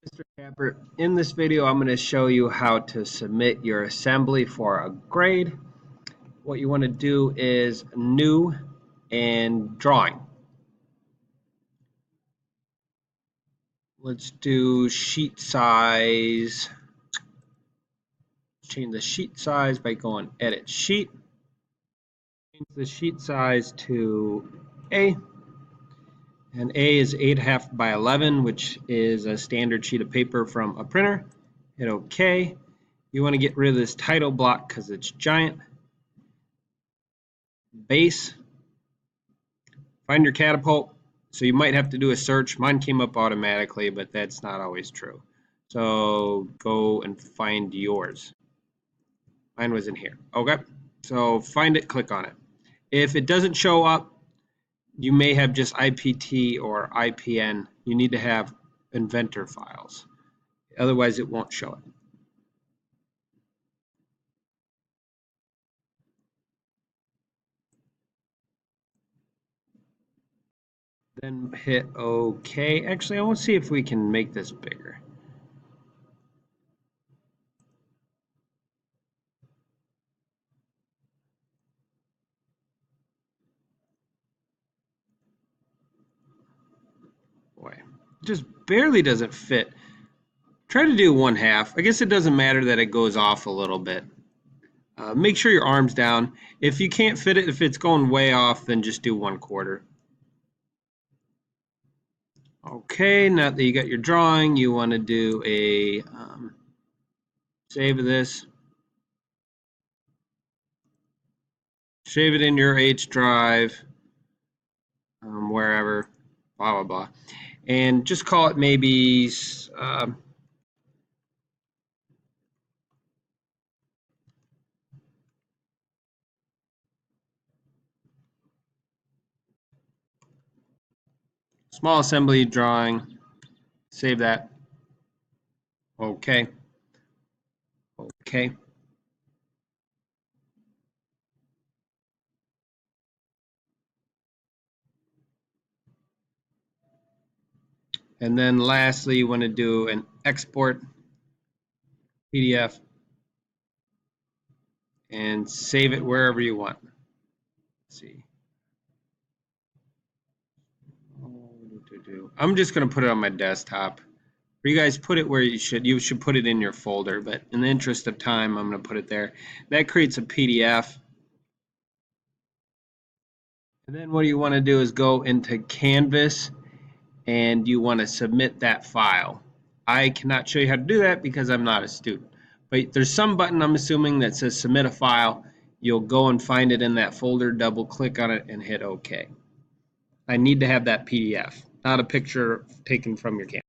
Mr. Capper, in this video I'm going to show you how to submit your assembly for a grade. What you want to do is new and drawing. Let's do sheet size. Change the sheet size by going edit sheet. Change the sheet size to A. And A is 8.5 by 11, which is a standard sheet of paper from a printer. Hit OK. You want to get rid of this title block because it's giant. Base. Find your catapult. So you might have to do a search. Mine came up automatically, but that's not always true. So go and find yours. Mine was in here. Okay. So find it, click on it. If it doesn't show up, you may have just IPT or IPN. You need to have inventor files. Otherwise, it won't show it. Then hit OK. Actually, I want to see if we can make this bigger. Boy, it just barely doesn't fit. Try to do 1/2. I guess it doesn't matter that it goes off a little bit. Make sure your arm's down. If you can't fit it, if it's going way off, then just do 1/4. Okay, now that you got your drawing, you want to do a save this. Save it in your H drive, wherever, blah, blah, blah. And just call it maybe small assembly drawing. Save that. Okay. Okay. And then lastly, you want to do an export PDF and save it wherever you want. Let's see. I'm just going to put it on my desktop. You guys put it where you should. You should put it in your folder, but in the interest of time, I'm going to put it there. That creates a PDF. And then what you want to do is go into Canvas and you want to submit that file. I cannot show you how to do that because I'm not a student. But there's some button, I'm assuming, that says submit a file. You'll go and find it in that folder, double click on it, and hit OK. I need to have that PDF, not a picture taken from your camera.